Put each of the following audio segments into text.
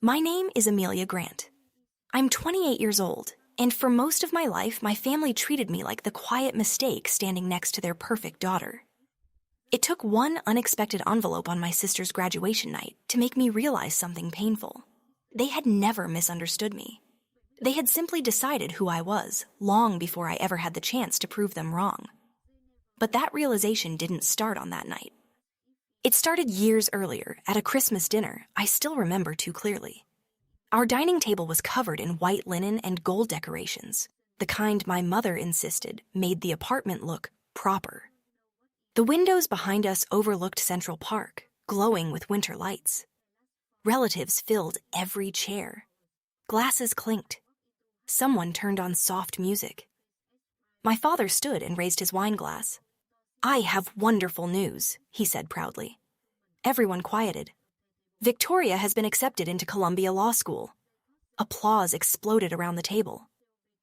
My name is Amelia Grant. I'm 28 years old, and for most of my life, my family treated me like the quiet mistake standing next to their perfect daughter. It took one unexpected envelope on my sister's graduation night to make me realize something painful. They had never misunderstood me. They had simply decided who I was long before I ever had the chance to prove them wrong. But that realization didn't start on that night. It started years earlier at a Christmas dinner I still remember too clearly. Our dining table was covered in white linen and gold decorations, the kind my mother insisted made the apartment look proper. The windows behind us overlooked Central Park, glowing with winter lights. Relatives filled every chair. Glasses clinked. Someone turned on soft music. My father stood and raised his wine glass. "I have wonderful news," he said proudly. Everyone quieted. "Victoria has been accepted into Columbia Law School." Applause exploded around the table.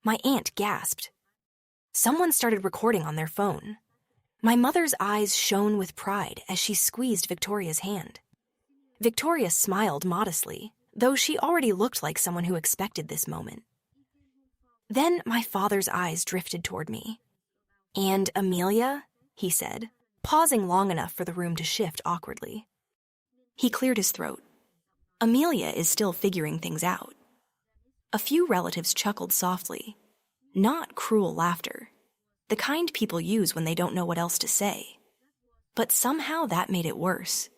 My aunt gasped. Someone started recording on their phone. My mother's eyes shone with pride as she squeezed Victoria's hand. Victoria smiled modestly, though she already looked like someone who expected this moment. Then my father's eyes drifted toward me. "And Amelia?" he said, pausing long enough for the room to shift awkwardly. He cleared his throat. "Amelia is still figuring things out." A few relatives chuckled softly. Not cruel laughter, the kind people use when they don't know what else to say. But somehow that made it worse.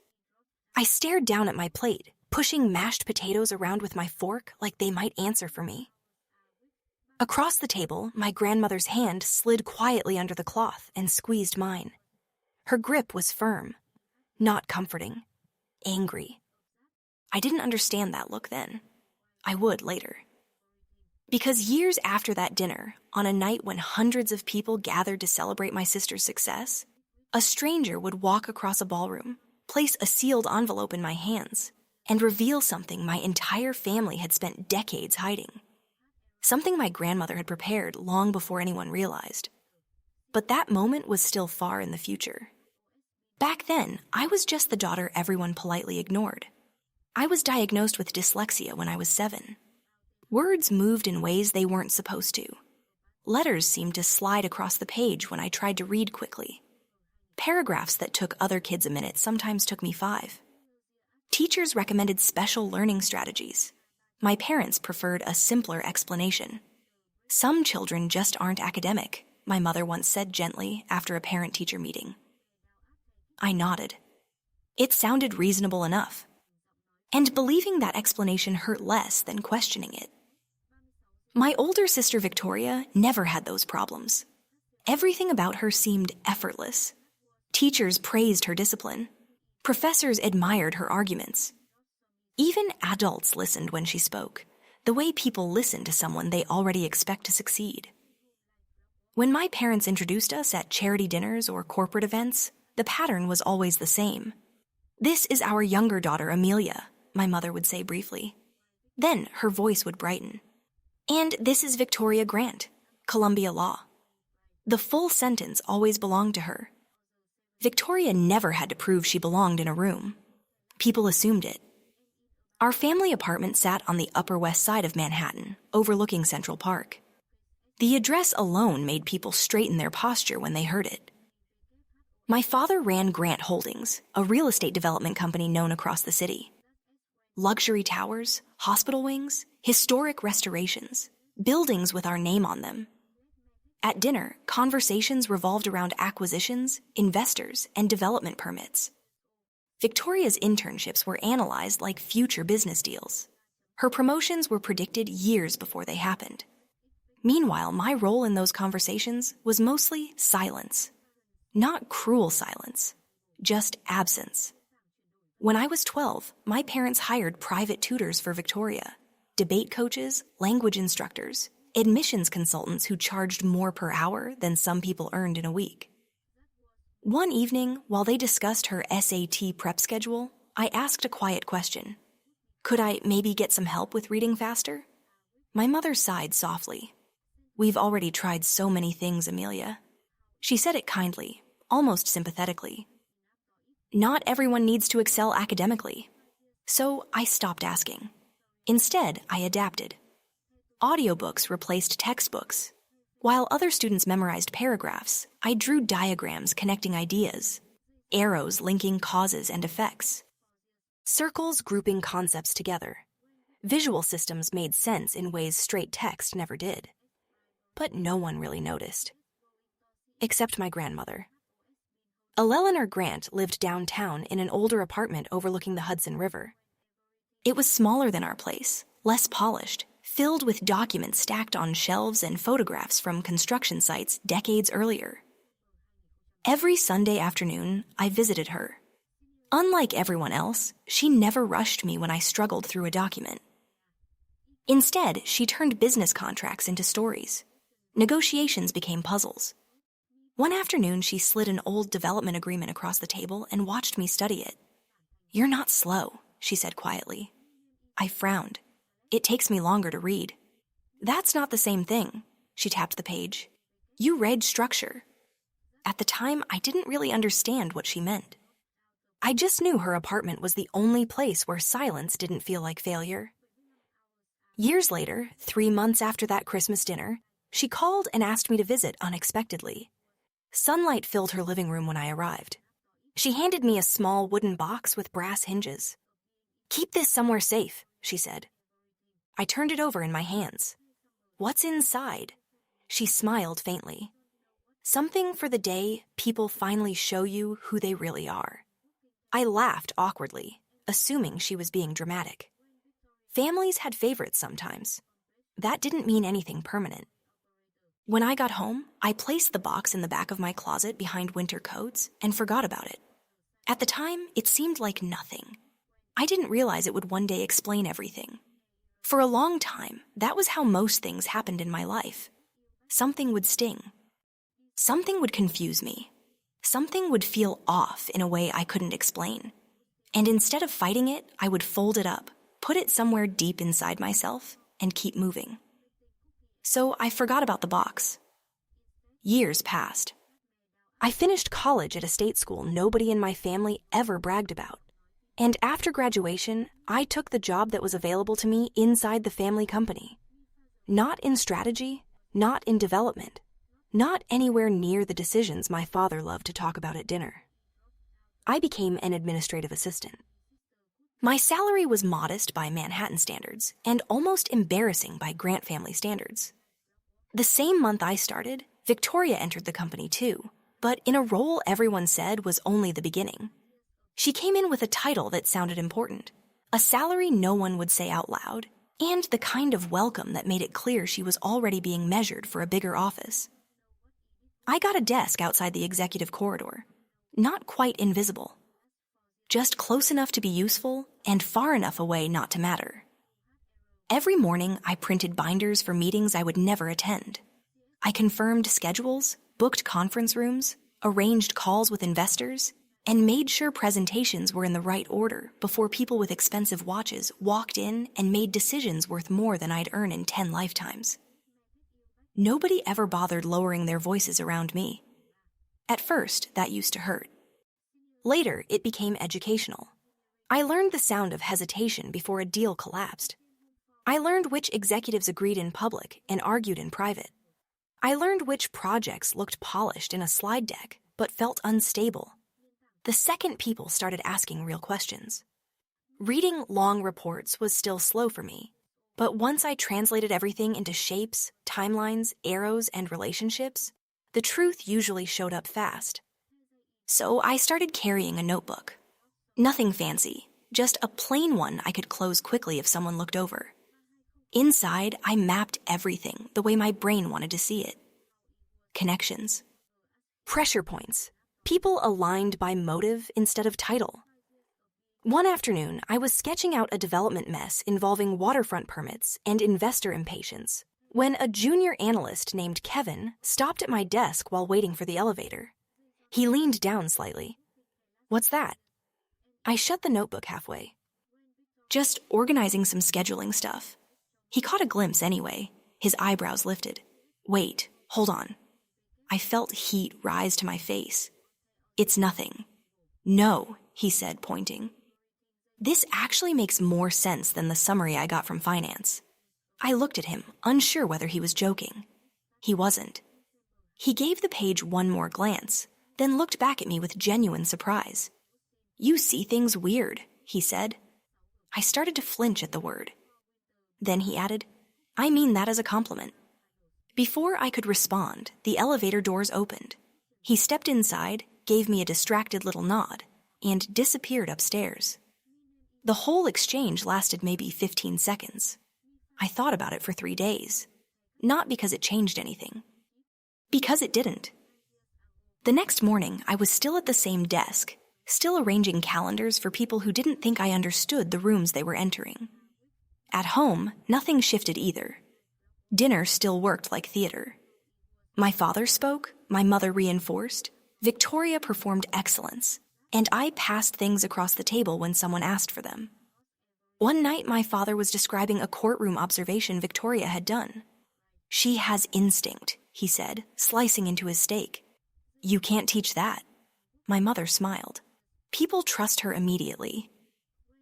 I stared down at my plate, pushing mashed potatoes around with my fork like they might answer for me. Across the table, my grandmother's hand slid quietly under the cloth and squeezed mine. Her grip was firm, not comforting, angry. I didn't understand that look then. I would later. Because years after that dinner, on a night when hundreds of people gathered to celebrate my sister's success, a stranger would walk across a ballroom, place a sealed envelope in my hands, and reveal something my entire family had spent decades hiding. Something my grandmother had prepared long before anyone realized. But that moment was still far in the future. Back then, I was just the daughter everyone politely ignored. I was diagnosed with dyslexia when I was 7. Words moved in ways they weren't supposed to. Letters seemed to slide across the page when I tried to read quickly. Paragraphs that took other kids a minute sometimes took me 5. Teachers recommended special learning strategies. My parents preferred a simpler explanation. "Some children just aren't academic," my mother once said gently after a parent-teacher meeting. I nodded. It sounded reasonable enough. And believing that explanation hurt less than questioning it. My older sister Victoria never had those problems. Everything about her seemed effortless. Teachers praised her discipline. Professors admired her arguments. Even adults listened when she spoke, the way people listen to someone they already expect to succeed. When my parents introduced us at charity dinners or corporate events, the pattern was always the same. "This is our younger daughter, Amelia," my mother would say briefly. Then her voice would brighten. "And this is Victoria Grant, Columbia Law." The full sentence always belonged to her. Victoria never had to prove she belonged in a room. People assumed it. Our family apartment sat on the Upper West Side of Manhattan, overlooking Central Park. The address alone made people straighten their posture when they heard it. My father ran Grant Holdings, a real estate development company known across the city. Luxury towers, hospital wings, historic restorations, buildings with our name on them. At dinner, conversations revolved around acquisitions, investors, and development permits. Victoria's internships were analyzed like future business deals. Her promotions were predicted years before they happened. Meanwhile, my role in those conversations was mostly silence. Not cruel silence, just absence. When I was 12, my parents hired private tutors for Victoria, debate coaches, language instructors, admissions consultants who charged more per hour than some people earned in a week. One evening, while they discussed her SAT prep schedule, I asked a quiet question. Could I maybe get some help with reading faster? My mother sighed softly. "We've already tried so many things, Amelia." She said it kindly, almost sympathetically. Not everyone needs to excel academically. So I stopped asking. Instead, I adapted. Audiobooks replaced textbooks. While other students memorized paragraphs, I drew diagrams connecting ideas, arrows linking causes and effects, circles grouping concepts together. Visual systems made sense in ways straight text never did. But no one really noticed. Except my grandmother. Amelia Grant lived downtown in an older apartment overlooking the Hudson River. It was smaller than our place, less polished, filled with documents stacked on shelves and photographs from construction sites decades earlier. Every Sunday afternoon, I visited her. Unlike everyone else, she never rushed me when I struggled through a document. Instead, she turned business contracts into stories. Negotiations became puzzles. One afternoon, she slid an old development agreement across the table and watched me study it. "You're not slow," she said quietly. I frowned. "It takes me longer to read." "That's not the same thing," she tapped the page. "You read structure." At the time, I didn't really understand what she meant. I just knew her apartment was the only place where silence didn't feel like failure. Years later, 3 months after that Christmas dinner, she called and asked me to visit unexpectedly. Sunlight filled her living room when I arrived. She handed me a small wooden box with brass hinges. "Keep this somewhere safe," she said. I turned it over in my hands. "What's inside?" She smiled faintly. "Something for the day people finally show you who they really are." I laughed awkwardly, assuming she was being dramatic. Families had favorites sometimes. That didn't mean anything permanent. When I got home, I placed the box in the back of my closet behind winter coats and forgot about it. At the time, it seemed like nothing. I didn't realize it would one day explain everything. For a long time, that was how most things happened in my life. Something would sting. Something would confuse me. Something would feel off in a way I couldn't explain. And instead of fighting it, I would fold it up, put it somewhere deep inside myself, and keep moving. So I forgot about the box. Years passed. I finished college at a state school nobody in my family ever bragged about. And after graduation, I took the job that was available to me inside the family company. Not in strategy, not in development, not anywhere near the decisions my father loved to talk about at dinner. I became an administrative assistant. My salary was modest by Manhattan standards and almost embarrassing by Grant family standards. The same month I started, Victoria entered the company too, but in a role everyone said was only the beginning. She came in with a title that sounded important, a salary no one would say out loud, and the kind of welcome that made it clear she was already being measured for a bigger office. I got a desk outside the executive corridor, not quite invisible, just close enough to be useful and far enough away not to matter. Every morning, I printed binders for meetings I would never attend. I confirmed schedules, booked conference rooms, arranged calls with investors, and made sure presentations were in the right order before people with expensive watches walked in and made decisions worth more than I'd earn in 10 lifetimes. Nobody ever bothered lowering their voices around me. At first, that used to hurt. Later, it became educational. I learned the sound of hesitation before a deal collapsed. I learned which executives agreed in public and argued in private. I learned which projects looked polished in a slide deck but felt unstable. The second people started asking real questions. Reading long reports was still slow for me, but once I translated everything into shapes, timelines, arrows, and relationships, the truth usually showed up fast. So I started carrying a notebook. Nothing fancy, just a plain one I could close quickly if someone looked over. Inside, I mapped everything the way my brain wanted to see it. Connections. Pressure points. People aligned by motive instead of title. One afternoon, I was sketching out a development mess involving waterfront permits and investor impatience when a junior analyst named Kevin stopped at my desk while waiting for the elevator. He leaned down slightly. "What's that?" I shut the notebook halfway. "Just organizing some scheduling stuff." He caught a glimpse anyway, his eyebrows lifted. "Wait, hold on." I felt heat rise to my face. "It's nothing." "No," he said, pointing. This actually makes more sense than the summary I got from finance. I looked at him, unsure whether he was joking. He wasn't. He gave the page one more glance, then looked back at me with genuine surprise. "You see things weird," he said. I started to flinch at the word. Then he added, "I mean that as a compliment." Before I could respond, the elevator doors opened. He stepped inside, gave me a distracted little nod, and disappeared upstairs. The whole exchange lasted maybe 15 seconds. I thought about it for 3 days. Not because it changed anything. Because it didn't. The next morning, I was still at the same desk, still arranging calendars for people who didn't think I understood the rooms they were entering. At home, nothing shifted either. Dinner still worked like theater. My father spoke, my mother reinforced, Victoria performed excellence, and I passed things across the table when someone asked for them. One night, my father was describing a courtroom observation Victoria had done. "She has instinct," he said, slicing into his steak. "You can't teach that." My mother smiled. "People trust her immediately."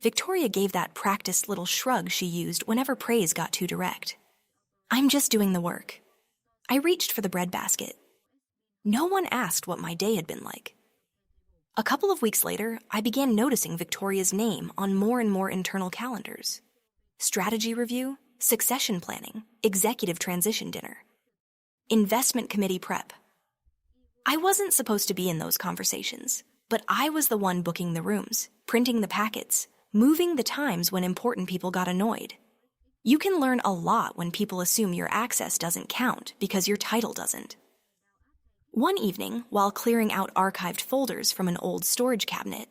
Victoria gave that practiced little shrug she used whenever praise got too direct. "I'm just doing the work." I reached for the breadbasket. No one asked what my day had been like. A couple of weeks later, I began noticing Victoria's name on more and more internal calendars. Strategy review, succession planning, executive transition dinner, investment committee prep. I wasn't supposed to be in those conversations, but I was the one booking the rooms, printing the packets, moving the times when important people got annoyed. You can learn a lot when people assume your access doesn't count because your title doesn't. One evening, while clearing out archived folders from an old storage cabinet,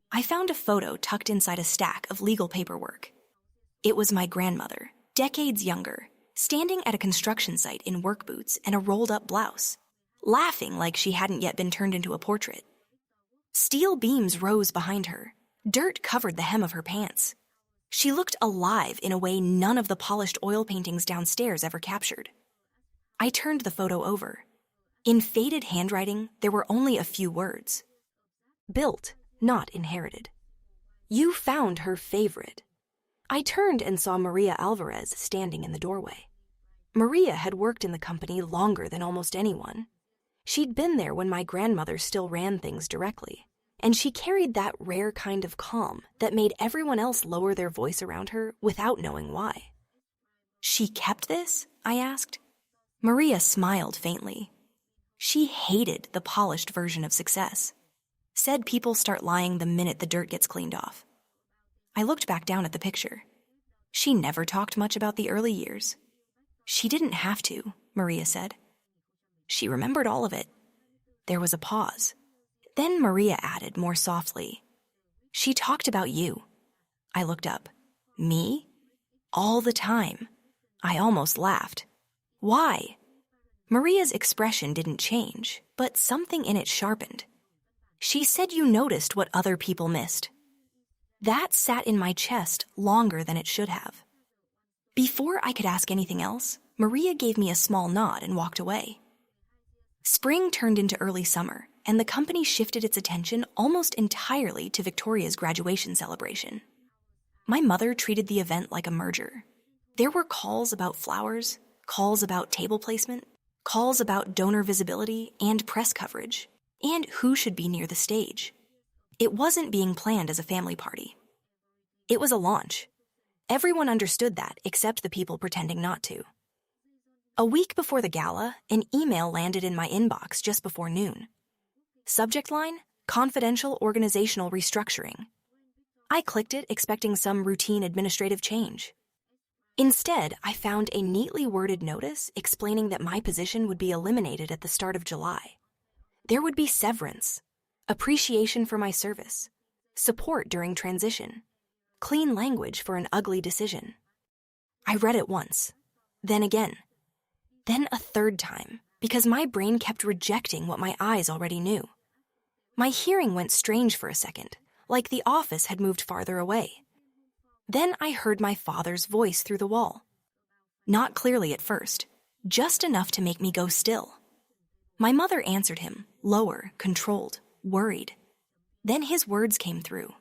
I found a photo tucked inside a stack of legal paperwork. It was my grandmother, decades younger, standing at a construction site in work boots and a rolled-up blouse, laughing like she hadn't yet been turned into a portrait. Steel beams rose behind her. Dirt covered the hem of her pants. She looked alive in a way none of the polished oil paintings downstairs ever captured. I turned the photo over. In faded handwriting, there were only a few words. Built, not inherited. You found her favorite. I turned and saw Maria Alvarez standing in the doorway. Maria had worked in the company longer than almost anyone. She'd been there when my grandmother still ran things directly, and she carried that rare kind of calm that made everyone else lower their voice around her without knowing why. "She kept this?" I asked. Maria smiled faintly. She hated the polished version of success. Said people start lying the minute the dirt gets cleaned off. I looked back down at the picture. She never talked much about the early years. "She didn't have to," Maria said. She remembered all of it. There was a pause. Then Maria added more softly, "She talked about you." I looked up. "Me?" "All the time." I almost laughed. "Why?" Maria's expression didn't change, but something in it sharpened. "She said you noticed what other people missed." That sat in my chest longer than it should have. Before I could ask anything else, Maria gave me a small nod and walked away. Spring turned into early summer, and the company shifted its attention almost entirely to Victoria's graduation celebration. My mother treated the event like a merger. There were calls about flowers, calls about table placement, calls about donor visibility and press coverage, and who should be near the stage. It wasn't being planned as a family party. It was a launch. Everyone understood that except the people pretending not to. A week before the gala, an email landed in my inbox just before noon. Subject line, confidential organizational restructuring. I clicked it expecting some routine administrative change. Instead, I found a neatly worded notice explaining that my position would be eliminated at the start of July. There would be severance, appreciation for my service, support during transition, clean language for an ugly decision. I read it once, then again, then a third time, because my brain kept rejecting what my eyes already knew. My hearing went strange for a second, like the office had moved farther away. Then I heard my father's voice through the wall. Not clearly at first, just enough to make me go still. My mother answered him, lower, controlled, worried. Then his words came through.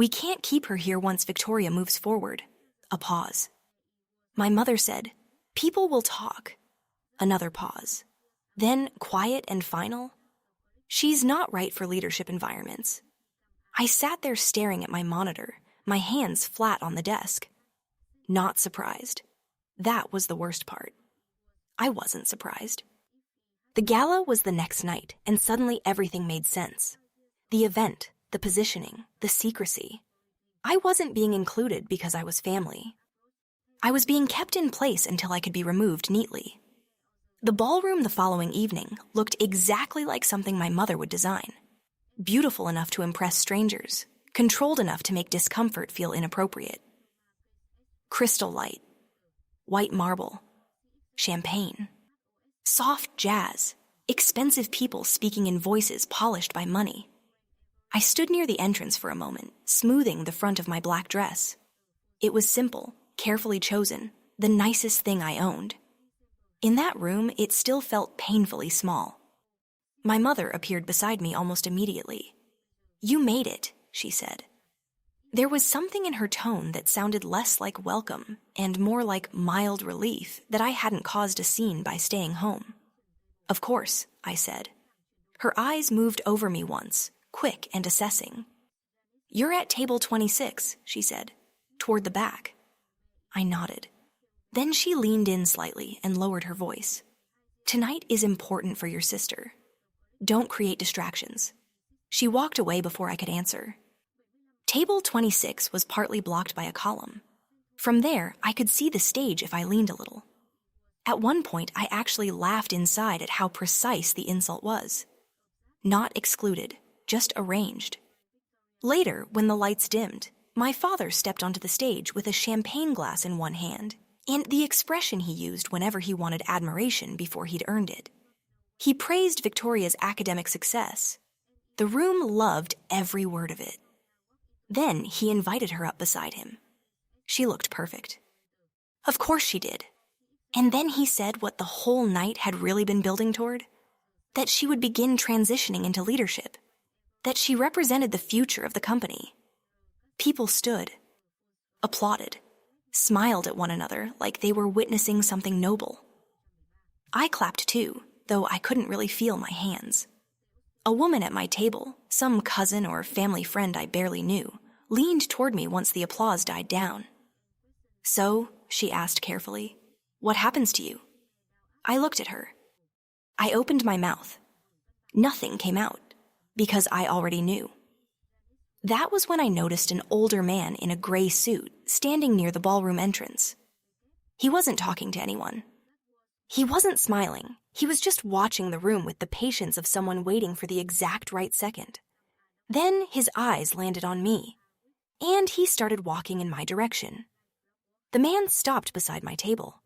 We can't keep her here once Victoria moves forward. A pause. My mother said, "People will talk." Another pause. Then, quiet and final, "She's not right for leadership environments." I sat there staring at my monitor, my hands flat on the desk. Not surprised. That was the worst part. I wasn't surprised. The gala was the next night, and suddenly everything made sense. The event, the positioning, the secrecy. I wasn't being included because I was family. I was being kept in place until I could be removed neatly. The ballroom the following evening looked exactly like something my mother would design. Beautiful enough to impress strangers, controlled enough to make discomfort feel inappropriate. Crystal light, white marble, champagne, soft jazz, expensive people speaking in voices polished by money. I stood near the entrance for a moment, smoothing the front of my black dress. It was simple, carefully chosen, the nicest thing I owned. In that room, it still felt painfully small. My mother appeared beside me almost immediately. "You made it," she said. There was something in her tone that sounded less like welcome and more like mild relief that I hadn't caused a scene by staying home. "Of course," I said. Her eyes moved over me once, quick and assessing. "You're at table 26, she said, toward the back. I nodded. Then she leaned in slightly and lowered her voice. "Tonight is important for your sister. Don't create distractions." She walked away before I could answer. Table 26 was partly blocked by a column. From there, I could see the stage if I leaned a little. At one point, I actually laughed inside at how precise the insult was. Not excluded, just arranged. Later, when the lights dimmed, my father stepped onto the stage with a champagne glass in one hand, and the expression he used whenever he wanted admiration before he'd earned it. He praised Victoria's academic success. The room loved every word of it. Then he invited her up beside him. She looked perfect. Of course she did. And then he said what the whole night had really been building toward, that she would begin transitioning into leadership, that she represented the future of the company. People stood, applauded, smiled at one another like they were witnessing something noble. I clapped too, though I couldn't really feel my hands. A woman at my table, some cousin or family friend I barely knew, leaned toward me once the applause died down. "So," she asked carefully, "what happens to you?" I looked at her. I opened my mouth. Nothing came out, because I already knew. That was when I noticed an older man in a gray suit standing near the ballroom entrance. He wasn't talking to anyone. He wasn't smiling. He was just watching the room with the patience of someone waiting for the exact right second. Then his eyes landed on me, and he started walking in my direction. The man stopped beside my table.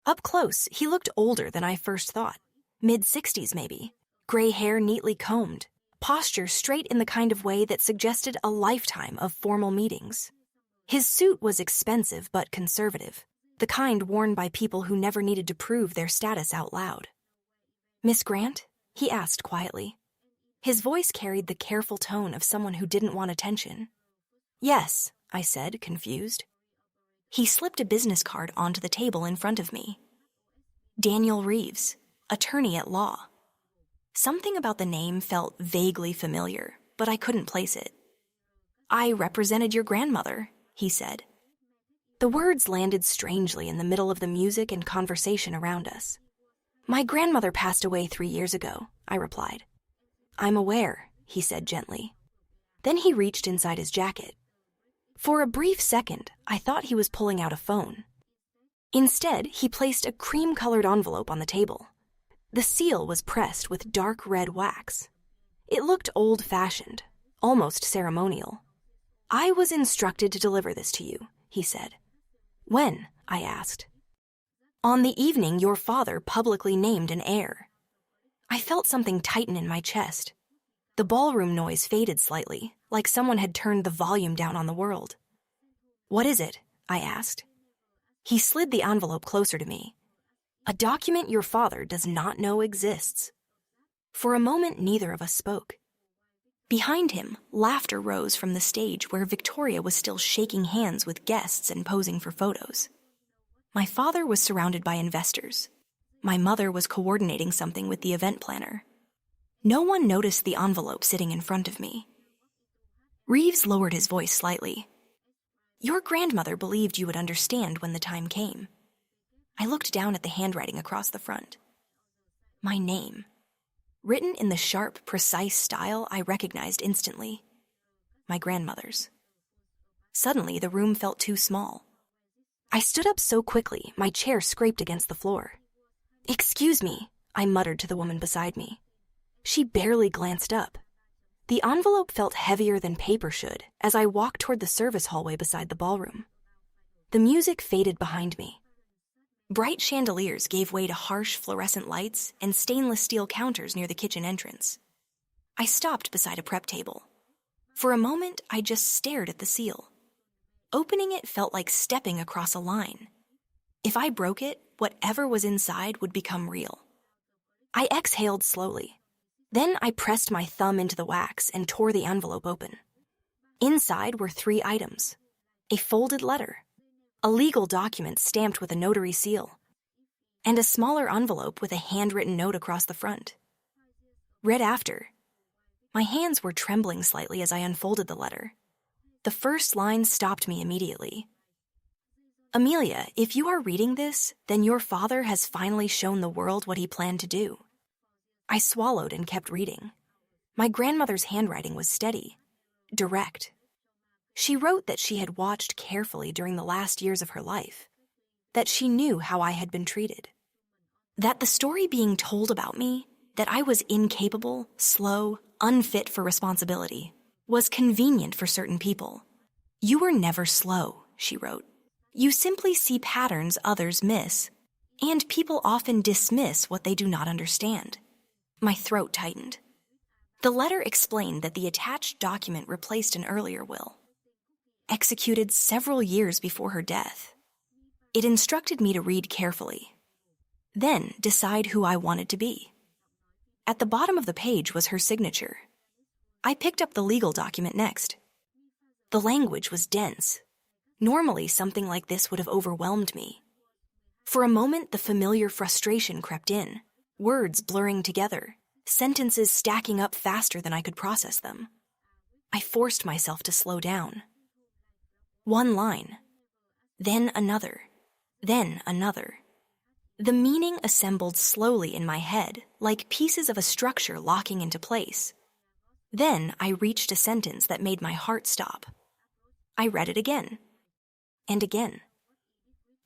Up close, he looked older than I first thought. Mid-60s maybe, gray hair neatly combed, posture straight in the kind of way that suggested a lifetime of formal meetings. His suit was expensive but conservative, the kind worn by people who never needed to prove their status out loud. "Miss Grant?" he asked quietly. His voice carried the careful tone of someone who didn't want attention. "Yes," I said, confused. He slipped a business card onto the table in front of me. Daniel Reeves, attorney at law. Something about the name felt vaguely familiar, but I couldn't place it. "I represented your grandmother," he said. The words landed strangely in the middle of the music and conversation around us. "My grandmother passed away 3 years ago," I replied. "I'm aware," he said gently. Then he reached inside his jacket. For a brief second, I thought he was pulling out a phone. Instead, he placed a cream-colored envelope on the table. The seal was pressed with dark red wax. It looked old-fashioned, almost ceremonial. "I was instructed to deliver this to you," he said. "When?" I asked. "On the evening your father publicly named an heir." I felt something tighten in my chest. The ballroom noise faded slightly, like someone had turned the volume down on the world. "What is it?" I asked. He slid the envelope closer to me. "A document your father does not know exists." For a moment, neither of us spoke. Behind him, laughter rose from the stage where Victoria was still shaking hands with guests and posing for photos. My father was surrounded by investors. My mother was coordinating something with the event planner. No one noticed the envelope sitting in front of me. Reeves lowered his voice slightly. Your grandmother believed you would understand when the time came. I looked down at the handwriting across the front. My name. Written in the sharp, precise style I recognized instantly. My grandmother's. Suddenly, the room felt too small. I stood up so quickly, my chair scraped against the floor. Excuse me, I muttered to the woman beside me. She barely glanced up. The envelope felt heavier than paper should as I walked toward the service hallway beside the ballroom. The music faded behind me. Bright chandeliers gave way to harsh fluorescent lights and stainless steel counters near the kitchen entrance. I stopped beside a prep table. For a moment, I just stared at the seal. Opening it felt like stepping across a line. If I broke it, whatever was inside would become real. I exhaled slowly. Then I pressed my thumb into the wax and tore the envelope open. Inside were 3 items: a folded letter, a legal document stamped with a notary seal, and a smaller envelope with a handwritten note across the front. Read after. My hands were trembling slightly as I unfolded the letter. The first line stopped me immediately. Amelia, if you are reading this, then your father has finally shown the world what he planned to do. I swallowed and kept reading. My grandmother's handwriting was steady, direct. She wrote that she had watched carefully during the last years of her life, that she knew how I had been treated, that the story being told about me, that I was incapable, slow, unfit for responsibility, was convenient for certain people. You were never slow, she wrote. You simply see patterns others miss, and people often dismiss what they do not understand. My throat tightened. The letter explained that the attached document replaced an earlier will, executed several years before her death. It instructed me to read carefully, then decide who I wanted to be. At the bottom of the page was her signature. I picked up the legal document next. The language was dense. Normally, something like this would have overwhelmed me. For a moment, the familiar frustration crept in, words blurring together, sentences stacking up faster than I could process them. I forced myself to slow down. One line, then another, then another. The meaning assembled slowly in my head, like pieces of a structure locking into place. Then I reached a sentence that made my heart stop. I read it again, and again,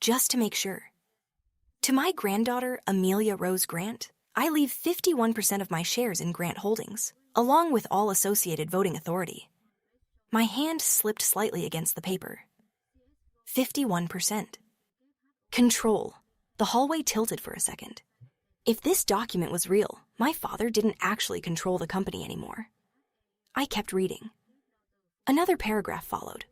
just to make sure. To my granddaughter, Amelia Rose Grant, I leave 51% of my shares in Grant Holdings, along with all associated voting authority. My hand slipped slightly against the paper. 51%. Control. The hallway tilted for a second. If this document was real, my father didn't actually control the company anymore. I kept reading. Another paragraph followed.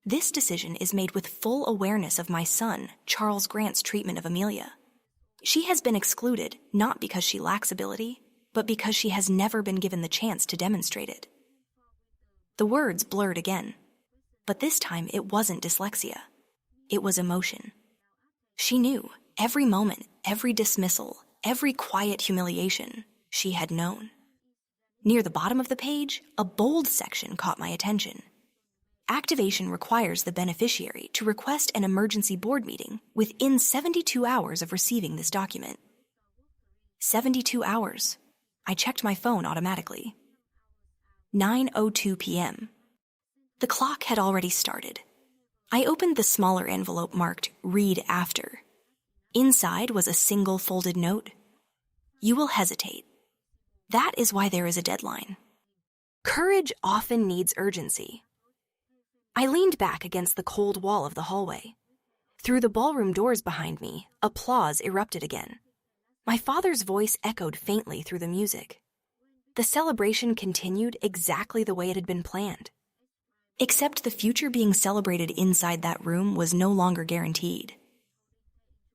This decision is made with full awareness of my son, Charles Grant's treatment of Amelia. She has been excluded not because she lacks ability, but because she has never been given the chance to demonstrate it. The words blurred again, but this time it wasn't dyslexia. It was emotion. She knew every moment, every dismissal, every quiet humiliation she had known. Near the bottom of the page, a bold section caught my attention. Activation requires the beneficiary to request an emergency board meeting within 72 hours of receiving this document. 72 hours. I checked my phone automatically. 9:02 p.m. The clock had already started. I opened the smaller envelope marked "Read After." Inside was a single folded note. You will hesitate. That is why there is a deadline. Courage often needs urgency. I leaned back against the cold wall of the hallway. Through the ballroom doors behind me, applause erupted again. My father's voice echoed faintly through the music. The celebration continued exactly the way it had been planned. Except the future being celebrated inside that room was no longer guaranteed.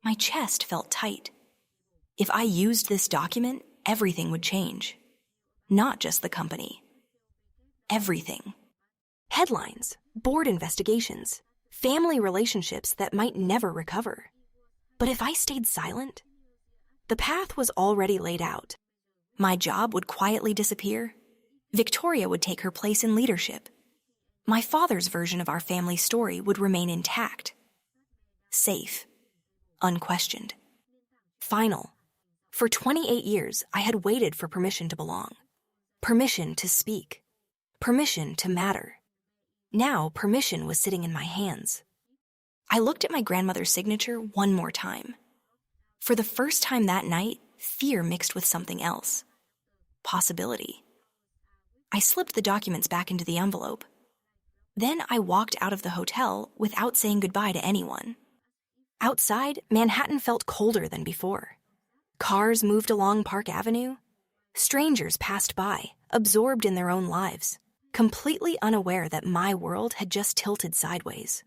My chest felt tight. If I used this document, everything would change. Not just the company. everything. Headlines, board investigations, family relationships that might never recover. But if I stayed silent, the path was already laid out. My job would quietly disappear. Victoria would take her place in leadership. My father's version of our family story would remain intact. Safe. Unquestioned. Final. For 28 years, I had waited for permission to belong. Permission to speak. Permission to matter. Now, permission was sitting in my hands. I looked at my grandmother's signature one more time. For the first time that night, fear mixed with something else. Possibility. I slipped the documents back into the envelope. Then I walked out of the hotel without saying goodbye to anyone. Outside, Manhattan felt colder than before. Cars moved along Park Avenue. Strangers passed by, absorbed in their own lives, completely unaware that my world had just tilted sideways.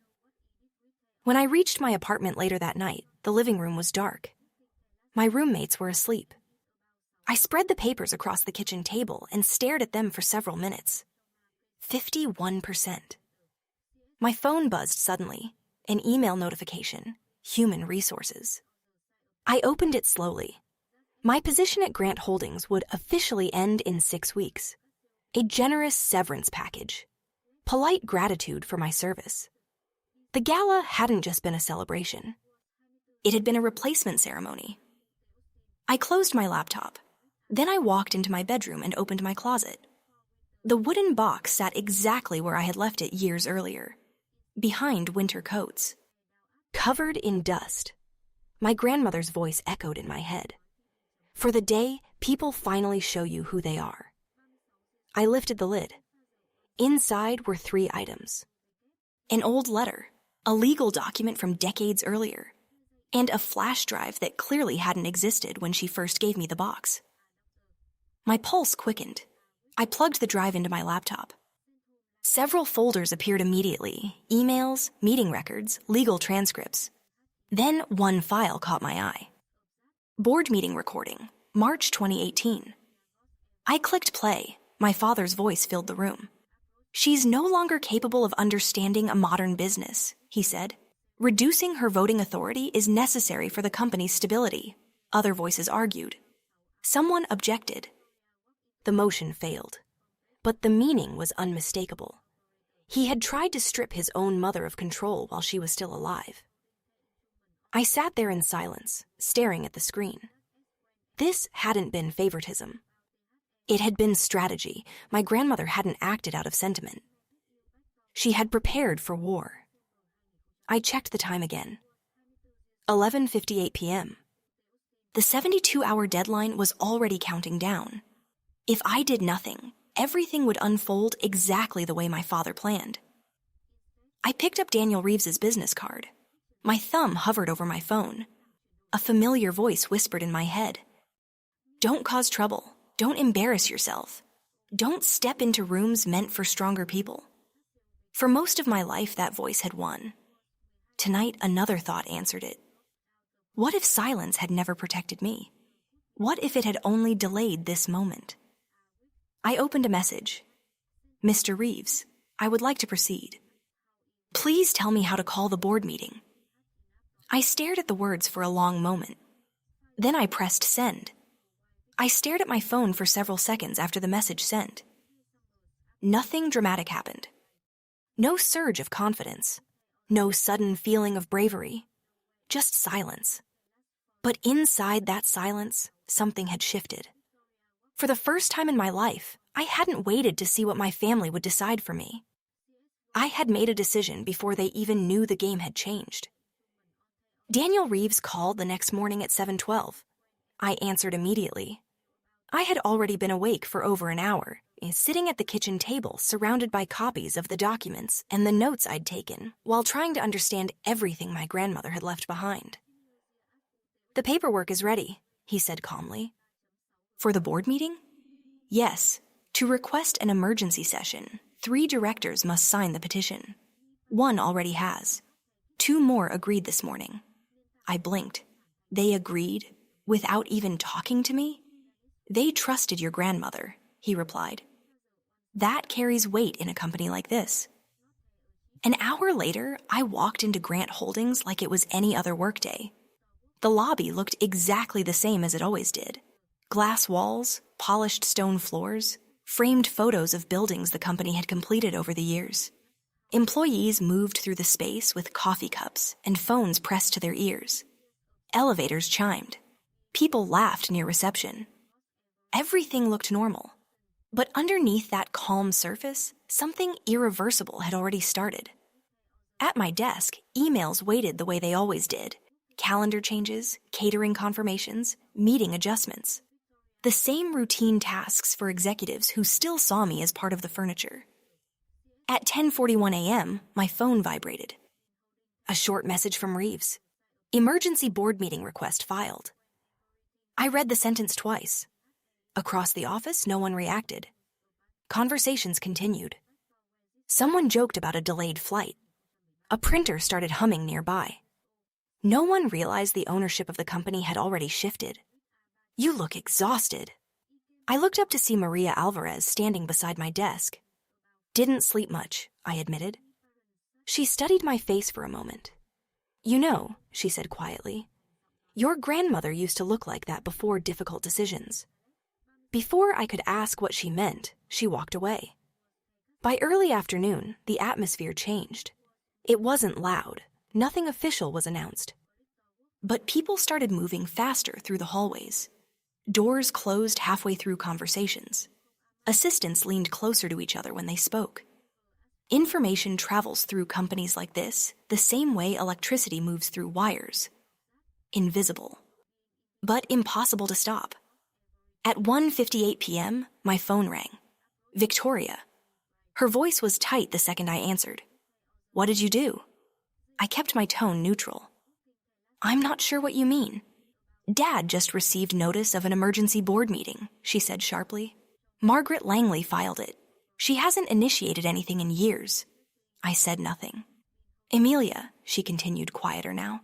When I reached my apartment later that night, the living room was dark. My roommates were asleep. I spread the papers across the kitchen table and stared at them for several minutes. 51%. My phone buzzed suddenly, an email notification, human resources. I opened it slowly. My position at Grant Holdings would officially end in 6 weeks. A generous severance package. Polite gratitude for my service. The gala hadn't just been a celebration. It had been a replacement ceremony. I closed my laptop. Then I walked into my bedroom and opened my closet. The wooden box sat exactly where I had left it years earlier, behind winter coats. Covered in dust. My grandmother's voice echoed in my head. For the day, people finally show you who they are. I lifted the lid. Inside were 3 items. An old letter, a legal document from decades earlier, and a flash drive that clearly hadn't existed when she first gave me the box. My pulse quickened. I plugged the drive into my laptop. Several folders appeared immediately: emails, meeting records, legal transcripts. Then one file caught my eye. Board meeting recording, March 2018. I clicked play. My father's voice filled the room. "She's no longer capable of understanding a modern business," he said. "Reducing her voting authority is necessary for the company's stability," other voices argued. Someone objected. The motion failed. But the meaning was unmistakable. He had tried to strip his own mother of control while she was still alive. I sat there in silence, staring at the screen. This hadn't been favoritism. It had been strategy. My grandmother hadn't acted out of sentiment. She had prepared for war. I checked the time again. 11:58 p.m. The 72-hour deadline was already counting down. If I did nothing, everything would unfold exactly the way my father planned. I picked up Daniel Reeves's business card. My thumb hovered over my phone. A familiar voice whispered in my head, "Don't cause trouble. Don't embarrass yourself. Don't step into rooms meant for stronger people." For most of my life, that voice had won. Tonight, another thought answered it. What if silence had never protected me? What if it had only delayed this moment? I opened a message. "Mr. Reeves, I would like to proceed. Please tell me how to call the board meeting." I stared at the words for a long moment. Then I pressed send. I stared at my phone for several seconds after the message sent. Nothing dramatic happened. No surge of confidence. No sudden feeling of bravery. Just silence. But inside that silence, something had shifted. For the first time in my life, I hadn't waited to see what my family would decide for me. I had made a decision before they even knew the game had changed. Daniel Reeves called the next morning at 7:12. I answered immediately. I had already been awake for over an hour, sitting at the kitchen table surrounded by copies of the documents and the notes I'd taken while trying to understand everything my grandmother had left behind. "The paperwork is ready," he said calmly. "For the board meeting?" "Yes. To request an emergency session, 3 directors must sign the petition. 1 already has. 2 more agreed this morning." I blinked. They agreed without even talking to me? "They trusted your grandmother," he replied. That carries weight in a company like this. An hour later, I walked into Grant Holdings like it was any other workday. The lobby looked exactly the same as it always did. Glass walls, polished stone floors, framed photos of buildings the company had completed over the years. Employees moved through the space with coffee cups and phones pressed to their ears. Elevators chimed. People laughed near reception. Everything looked normal. But underneath that calm surface, something irreversible had already started. At my desk, emails waited the way they always did. Calendar changes, catering confirmations, meeting adjustments. The same routine tasks for executives who still saw me as part of the furniture. At 10:41 a.m., my phone vibrated. A short message from Reeves. Emergency board meeting request filed. I read the sentence twice. Across the office, no one reacted. Conversations continued. Someone joked about a delayed flight. A printer started humming nearby. No one realized the ownership of the company had already shifted. You look exhausted. I looked up to see Maria Alvarez standing beside my desk. Didn't sleep much, I admitted. She studied my face for a moment. You know, she said quietly, your grandmother used to look like that before difficult decisions. Before I could ask what she meant, she walked away. By early afternoon, the atmosphere changed. It wasn't loud. Nothing official was announced. But people started moving faster through the hallways. Doors closed halfway through conversations. Assistants leaned closer to each other when they spoke. Information travels through companies like this the same way electricity moves through wires. Invisible. But impossible to stop. At 1:58 p.m., my phone rang. Victoria. Her voice was tight the second I answered. What did you do? I kept my tone neutral. I'm not sure what you mean. Dad just received notice of an emergency board meeting, she said sharply. Margaret Langley filed it. She hasn't initiated anything in years. I said nothing. Amelia, she continued quieter now,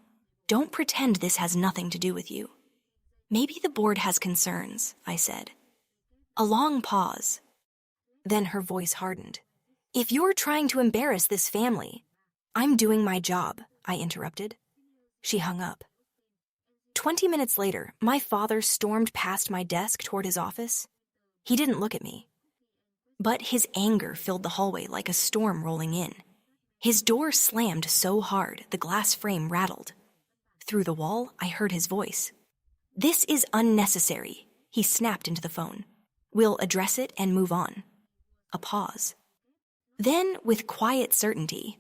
don't pretend this has nothing to do with you. Maybe the board has concerns, I said. A long pause. Then her voice hardened. If you're trying to embarrass this family, I'm doing my job, I interrupted. She hung up. 20 minutes later, my father stormed past my desk toward his office. He didn't look at me. But his anger filled the hallway like a storm rolling in. His door slammed so hard the glass frame rattled. Through the wall, I heard his voice. This is unnecessary, he snapped into the phone. We'll address it and move on. A pause. Then, with quiet certainty,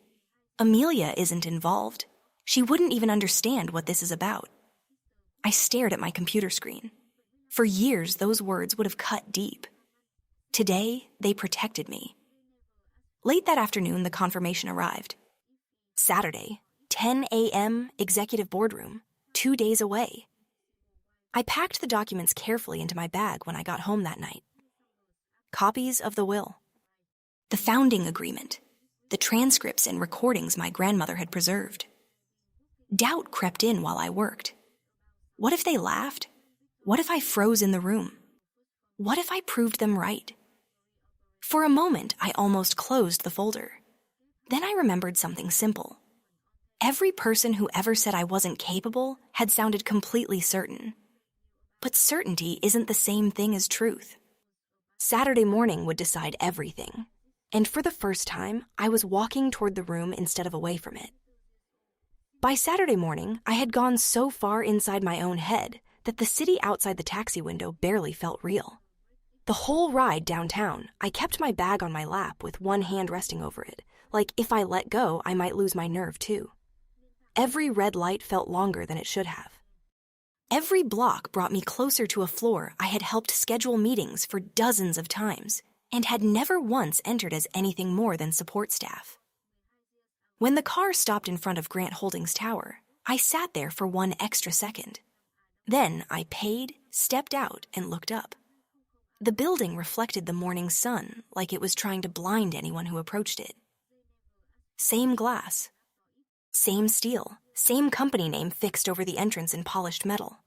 Amelia isn't involved. She wouldn't even understand what this is about. I stared at my computer screen. For years, those words would have cut deep. Today, they protected me. Late that afternoon, the confirmation arrived. Saturday, 10 a.m., executive boardroom, 2 days away. I packed the documents carefully into my bag when I got home that night. Copies of the will, the founding agreement, the transcripts and recordings my grandmother had preserved. Doubt crept in while I worked. What if they laughed? What if I froze in the room? What if I proved them right? For a moment, I almost closed the folder. Then I remembered something simple. Every person who ever said I wasn't capable had sounded completely certain. But certainty isn't the same thing as truth. Saturday morning would decide everything. And for the first time, I was walking toward the room instead of away from it. By Saturday morning, I had gone so far inside my own head that the city outside the taxi window barely felt real. The whole ride downtown, I kept my bag on my lap with one hand resting over it, like if I let go, I might lose my nerve too. Every red light felt longer than it should have. Every block brought me closer to a floor I had helped schedule meetings for dozens of times and had never once entered as anything more than support staff. When the car stopped in front of Grant Holdings Tower, I sat there for one extra second. Then I paid, stepped out, and looked up. The building reflected the morning sun like it was trying to blind anyone who approached it. Same glass. Same steel, same company name fixed over the entrance in polished metal.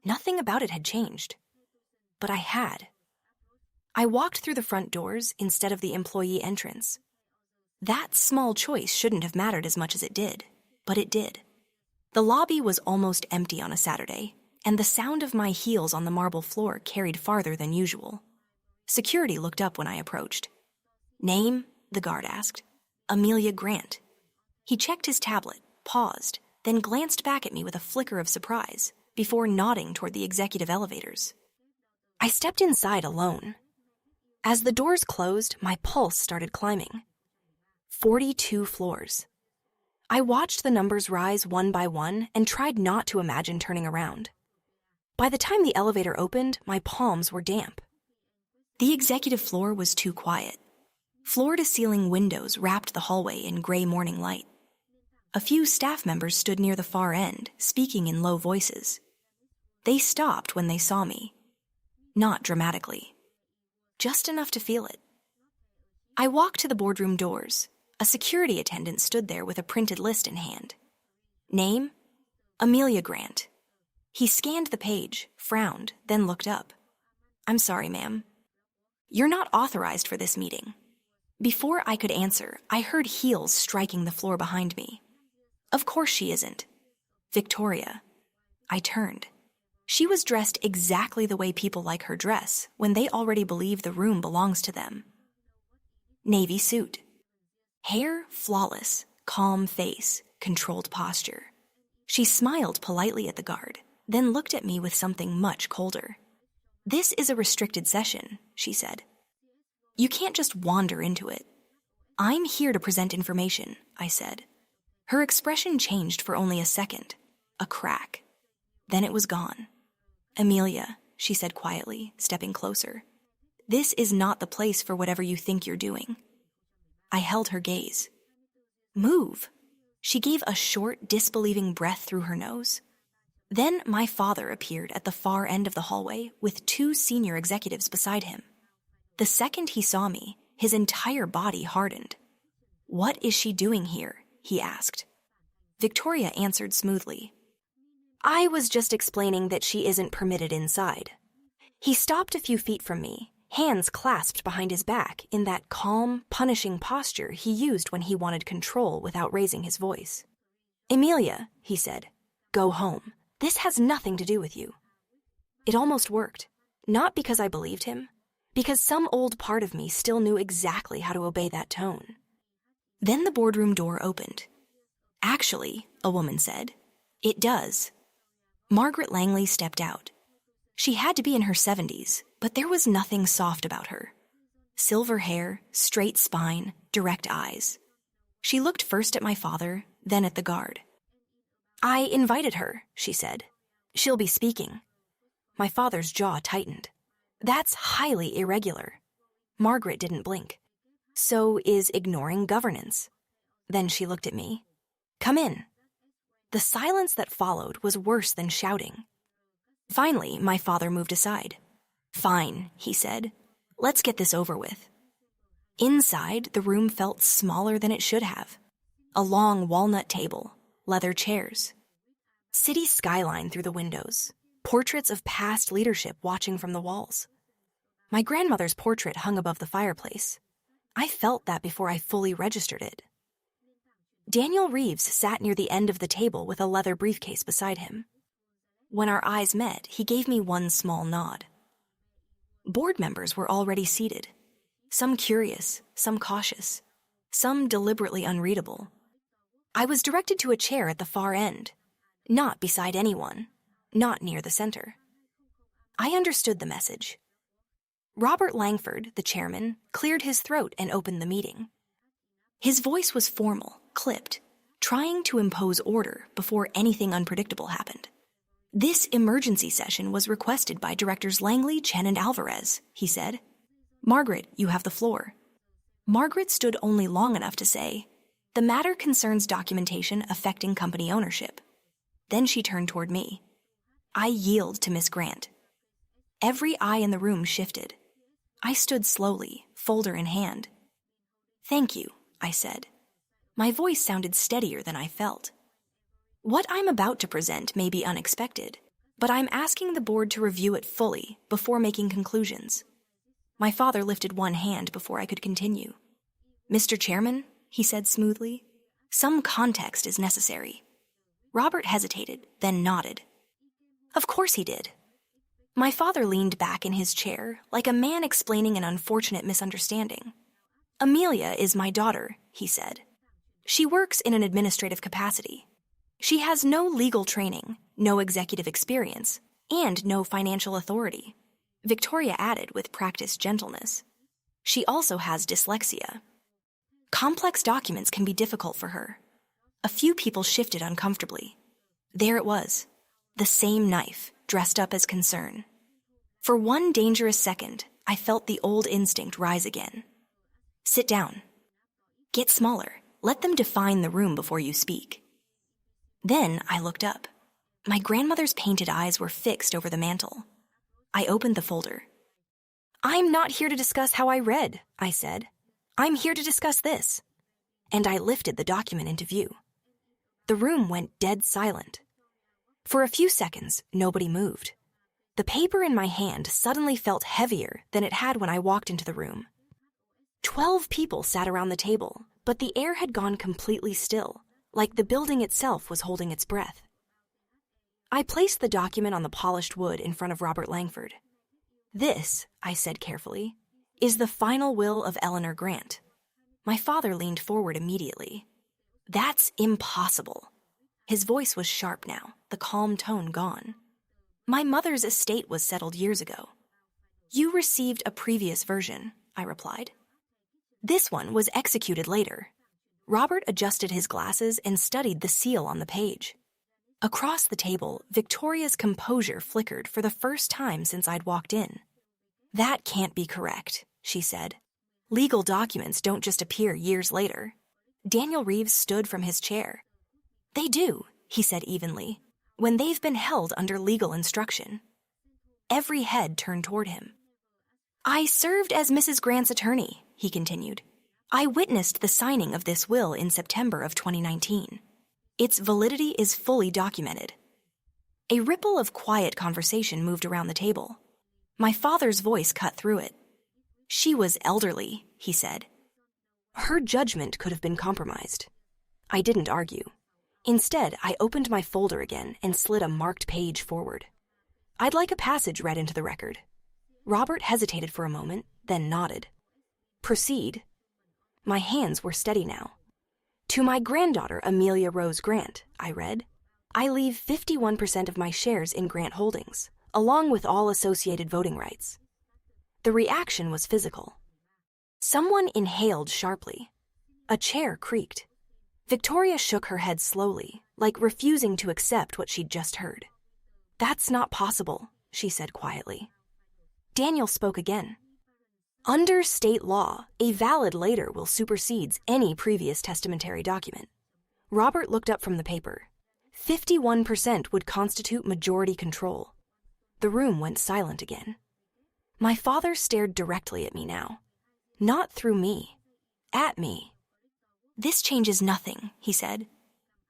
Nothing about it had changed. But I had. I walked through the front doors instead of the employee entrance. That small choice shouldn't have mattered as much as it did, but it did. The lobby was almost empty on a Saturday, and the sound of my heels on the marble floor carried farther than usual. Security looked up when I approached. "Name?" the guard asked. "Amelia Grant." He checked his tablet, paused, then glanced back at me with a flicker of surprise before nodding toward the executive elevators. I stepped inside alone. As the doors closed, my pulse started climbing. 42 floors. I watched the numbers rise one by one and tried not to imagine turning around. By the time the elevator opened, my palms were damp. The executive floor was too quiet. Floor-to-ceiling windows wrapped the hallway in gray morning light. A few staff members stood near the far end, speaking in low voices. They stopped when they saw me. Not dramatically. Just enough to feel it. I walked to the boardroom doors. A security attendant stood there with a printed list in hand. Name? Amelia Grant. He scanned the page, frowned, then looked up. "I'm sorry, ma'am. You're not authorized for this meeting." Before I could answer, I heard heels striking the floor behind me. Of course she isn't. Victoria. I turned. She was dressed exactly the way people like her dress when they already believe the room belongs to them. Navy suit. Hair flawless, calm face, controlled posture. She smiled politely at the guard, then looked at me with something much colder. "This is a restricted session," she said. "You can't just wander into it." "I'm here to present information," I said. Her expression changed for only a second, a crack. Then it was gone. "Amelia," she said quietly, stepping closer. "This is not the place for whatever you think you're doing." I held her gaze. "Move." She gave a short, disbelieving breath through her nose. Then my father appeared at the far end of the hallway with 2 senior executives beside him. The second he saw me, his entire body hardened. "What is she doing here?" he asked. Victoria answered smoothly. "I was just explaining that she isn't permitted inside." He stopped a few feet from me, hands clasped behind his back in that calm, punishing posture he used when he wanted control without raising his voice. "Amelia," he said, "go home. This has nothing to do with you." It almost worked, not because I believed him, because some old part of me still knew exactly how to obey that tone. Then the boardroom door opened. "Actually," a woman said, "it does." Margaret Langley stepped out. She had to be in her 70s, but there was nothing soft about her. Silver hair, straight spine, direct eyes. She looked first at my father, then at the guard. "I invited her," she said. "She'll be speaking." My father's jaw tightened. That's highly irregular. Margaret didn't blink. So is ignoring governance. Then she looked at me. "Come in." The silence that followed was worse than shouting. Finally, my father moved aside. "Fine," he said. "Let's get this over with." Inside, the room felt smaller than it should have. A long walnut table, leather chairs. City skyline through the windows. Portraits of past leadership watching from the walls. My grandmother's portrait hung above the fireplace. I felt that before I fully registered it. Daniel Reeves sat near the end of the table with a leather briefcase beside him. When our eyes met, he gave me one small nod. Board members were already seated. Some curious, some cautious, some deliberately unreadable. I was directed to a chair at the far end, not beside anyone, not near the center. I understood the message. Robert Langford, the chairman, cleared his throat and opened the meeting. His voice was formal, clipped, trying to impose order before anything unpredictable happened. "This emergency session was requested by Directors Langley, Chen, and Alvarez," he said. "Margaret, you have the floor." Margaret stood only long enough to say, "The matter concerns documentation affecting company ownership." Then she turned toward me. I yield to Miss Grant. Every eye in the room shifted. I stood slowly, folder in hand. "Thank you," I said. My voice sounded steadier than I felt. "What I'm about to present may be unexpected, but I'm asking the board to review it fully before making conclusions." My father lifted one hand before I could continue. "Mr. Chairman," he said smoothly, "some context is necessary." Robert hesitated, then nodded. Of course he did. My father leaned back in his chair, like a man explaining an unfortunate misunderstanding. "Amelia is my daughter," he said. "She works in an administrative capacity. She has no legal training, no executive experience, and no financial authority," Victoria added with practiced gentleness. "She also has dyslexia. Complex documents can be difficult for her." A few people shifted uncomfortably. There it was, the same knife, dressed up as concern. For one dangerous second, I felt the old instinct rise again. "Sit down. Get smaller. Let them define the room before you speak." Then I looked up. My grandmother's painted eyes were fixed over the mantel. I opened the folder. "I'm not here to discuss how I read," I said. "I'm here to discuss this." And I lifted the document into view. The room went dead silent. For a few seconds, nobody moved. The paper in my hand suddenly felt heavier than it had when I walked into the room. 12 people sat around the table, but the air had gone completely still, like the building itself was holding its breath. I placed the document on the polished wood in front of Robert Langford. "This," I said carefully, "is the final will of Eleanor Grant." My father leaned forward immediately. "That's impossible." His voice was sharp now, the calm tone gone. "My mother's estate was settled years ago." "You received a previous version," I replied. "This one was executed later." Robert adjusted his glasses and studied the seal on the page. Across the table, Victoria's composure flickered for the first time since I'd walked in. "That can't be correct," she said. "Legal documents don't just appear years later." Daniel Reeves stood from his chair. "They do," he said evenly, "when they've been held under legal instruction." Every head turned toward him. "I served as Mrs. Grant's attorney," he continued. "I witnessed the signing of this will in September of 2019. Its validity is fully documented." A ripple of quiet conversation moved around the table. My father's voice cut through it. "She was elderly," he said. "Her judgment could have been compromised." I didn't argue. Instead, I opened my folder again and slid a marked page forward. "I'd like a passage read into the record." Robert hesitated for a moment, then nodded. "Proceed." My hands were steady now. "To my granddaughter, Amelia Rose Grant," I read, "I leave 51% of my shares in Grant Holdings, along with all associated voting rights." The reaction was physical. Someone inhaled sharply. A chair creaked. Victoria shook her head slowly, like refusing to accept what she'd just heard. "That's not possible," she said quietly. Daniel spoke again. "Under state law, a valid later will supersedes any previous testamentary document." Robert looked up from the paper. 51% would constitute majority control. The room went silent again. My father stared directly at me now. Not through me. At me. "This changes nothing," he said.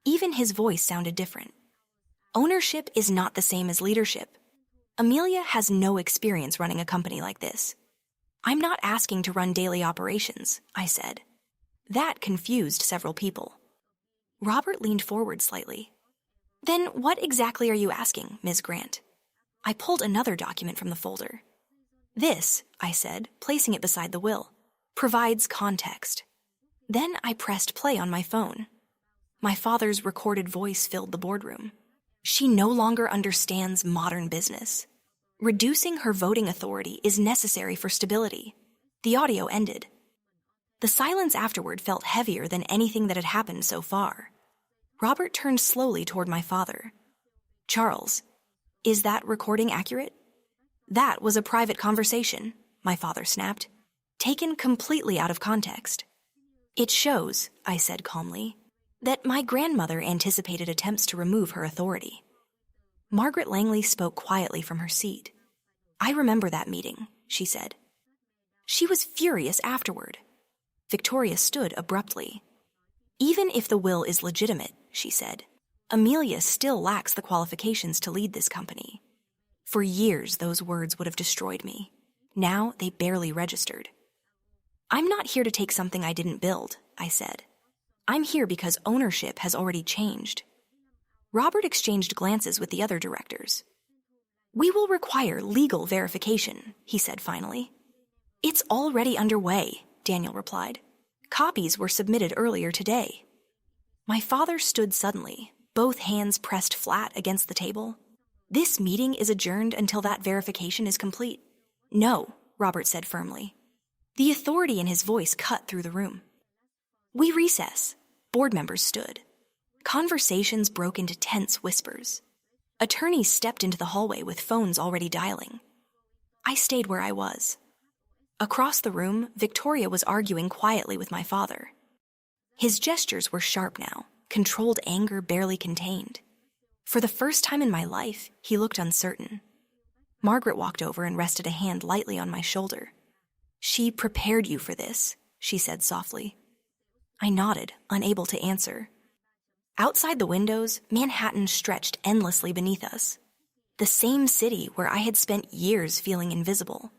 Even his voice sounded different. "Ownership is not the same as leadership. Amelia has no experience running a company like this." "I'm not asking to run daily operations," I said. That confused several people. Robert leaned forward slightly. "Then what exactly are you asking, Ms. Grant?" I pulled another document from the folder. "This," I said, placing it beside the will, "provides context." Then I pressed play on my phone. My father's recorded voice filled the boardroom. "She no longer understands modern business. Reducing her voting authority is necessary for stability." The audio ended. The silence afterward felt heavier than anything that had happened so far. Robert turned slowly toward my father. "Charles, is that recording accurate?" "That was a private conversation," my father snapped, "taken completely out of context." "It shows," I said calmly, "that my grandmother anticipated attempts to remove her authority." Margaret Langley spoke quietly from her seat. "I remember that meeting," she said. She was furious afterward. Victoria stood abruptly. "Even if the will is legitimate," she said, "Amelia still lacks the qualifications to lead this company." For years, those words would have destroyed me. Now they barely registered. "I'm not here to take something I didn't build," I said. "I'm here because ownership has already changed." Robert exchanged glances with the other directors. "We will require legal verification," he said finally. "It's already underway," Daniel replied. "Copies were submitted earlier today." My father stood suddenly, both hands pressed flat against the table. "This meeting is adjourned until that verification is complete." "No," Robert said firmly. The authority in his voice cut through the room. "We recess." Board members stood. Conversations broke into tense whispers. Attorneys stepped into the hallway with phones already dialing. I stayed where I was. Across the room, Victoria was arguing quietly with my father. His gestures were sharp now, controlled anger barely contained. For the first time in my life, he looked uncertain. Margaret walked over and rested a hand lightly on my shoulder. "She prepared you for this," she said softly. I nodded, unable to answer. Outside the windows, Manhattan stretched endlessly beneath us. The same city where I had spent years feeling invisible.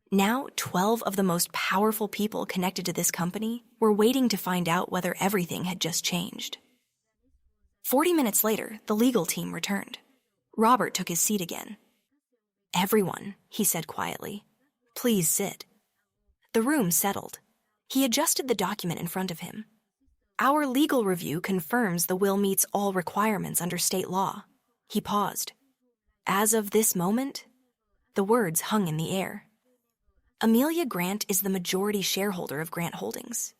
Now, 12 of the most powerful people connected to this company were waiting to find out whether everything had just changed. 40 minutes later, the legal team returned. Robert took his seat again. "Everyone," he said quietly, "please sit." The room settled. He adjusted the document in front of him. "Our legal review confirms the will meets all requirements under state law." He paused. "As of this moment," the words hung in the air, "Amelia Grant is the majority shareholder of Grant Holdings."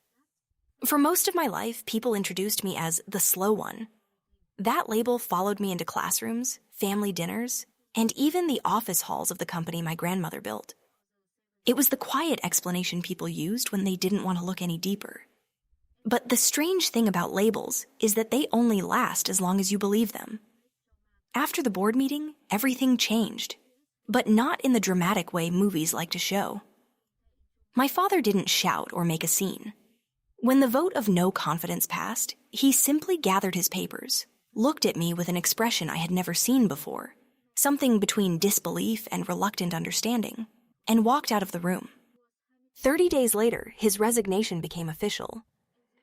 For most of my life, people introduced me as the slow one. That label followed me into classrooms, family dinners, and even the office halls of the company my grandmother built. It was the quiet explanation people used when they didn't want to look any deeper. But the strange thing about labels is that they only last as long as you believe them. After the board meeting, everything changed, but not in the dramatic way movies like to show. My father didn't shout or make a scene. When the vote of no confidence passed, he simply gathered his papers, looked at me with an expression I had never seen before, something between disbelief and reluctant understanding, and walked out of the room. 30 days later, his resignation became official.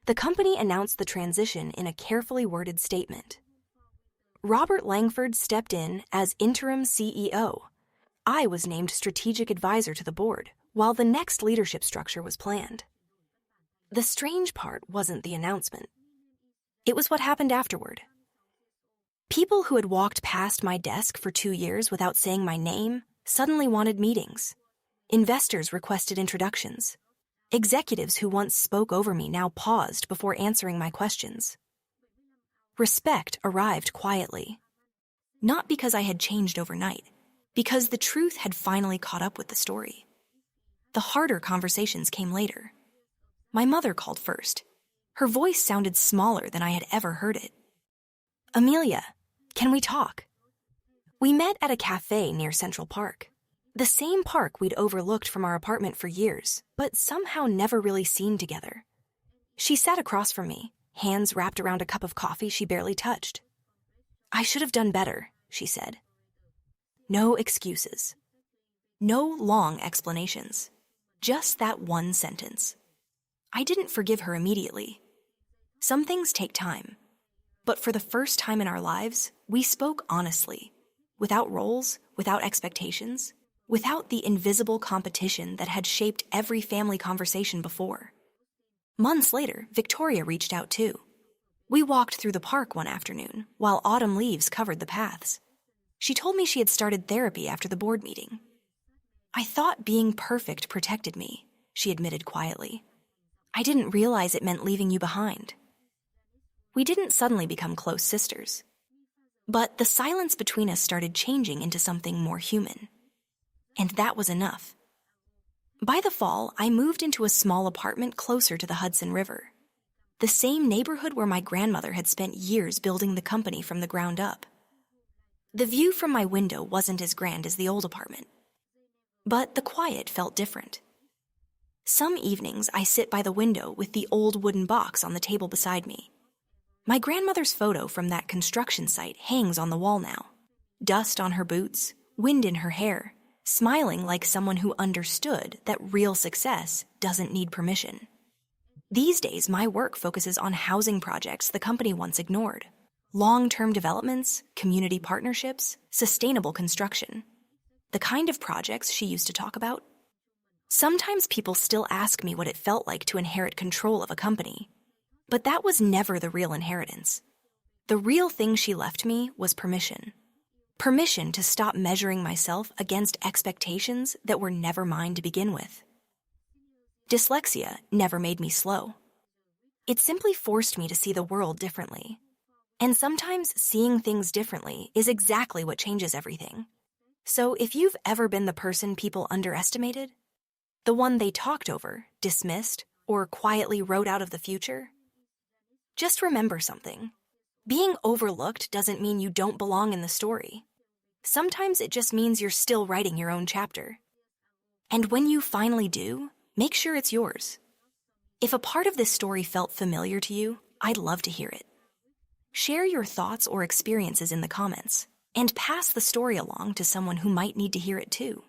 The company announced the transition in a carefully worded statement. Robert Langford stepped in as interim CEO. I was named strategic advisor to the board, while the next leadership structure was planned. The strange part wasn't the announcement. It was what happened afterward. People who had walked past my desk for 2 years without saying my name suddenly wanted meetings. Investors requested introductions. Executives who once spoke over me now paused before answering my questions. Respect arrived quietly. Not because I had changed overnight, because the truth had finally caught up with the story. The harder conversations came later. My mother called first. Her voice sounded smaller than I had ever heard it. "Amelia, can we talk?" We met at a cafe near Central Park. The same park we'd overlooked from our apartment for years, but somehow never really seen together. She sat across from me, hands wrapped around a cup of coffee she barely touched. "I should have done better," she said. No excuses. No long explanations. Just that one sentence. I didn't forgive her immediately. Some things take time. But for the first time in our lives, we spoke honestly, without roles, without expectations, without the invisible competition that had shaped every family conversation before. Months later, Victoria reached out too. We walked through the park one afternoon, while autumn leaves covered the paths. She told me she had started therapy after the board meeting. "I thought being perfect protected me," she admitted quietly. "I didn't realize it meant leaving you behind." We didn't suddenly become close sisters. But the silence between us started changing into something more human. And that was enough. By the fall, I moved into a small apartment closer to the Hudson River. The same neighborhood where my grandmother had spent years building the company from the ground up. The view from my window wasn't as grand as the old apartment. But the quiet felt different. Some evenings, I sit by the window with the old wooden box on the table beside me. My grandmother's photo from that construction site hangs on the wall now. Dust on her boots, wind in her hair, smiling like someone who understood that real success doesn't need permission. These days, my work focuses on housing projects the company once ignored. Long-term developments, community partnerships, sustainable construction. The kind of projects she used to talk about. Sometimes people still ask me what it felt like to inherit control of a company. But that was never the real inheritance. The real thing she left me was permission. Permission to stop measuring myself against expectations that were never mine to begin with. Dyslexia never made me slow. It simply forced me to see the world differently. And sometimes seeing things differently is exactly what changes everything. So if you've ever been the person people underestimated, the one they talked over, dismissed, or quietly wrote out of the future, just remember something. Being overlooked doesn't mean you don't belong in the story. Sometimes it just means you're still writing your own chapter. And when you finally do, make sure it's yours. If a part of this story felt familiar to you, I'd love to hear it. Share your thoughts or experiences in the comments, and pass the story along to someone who might need to hear it too.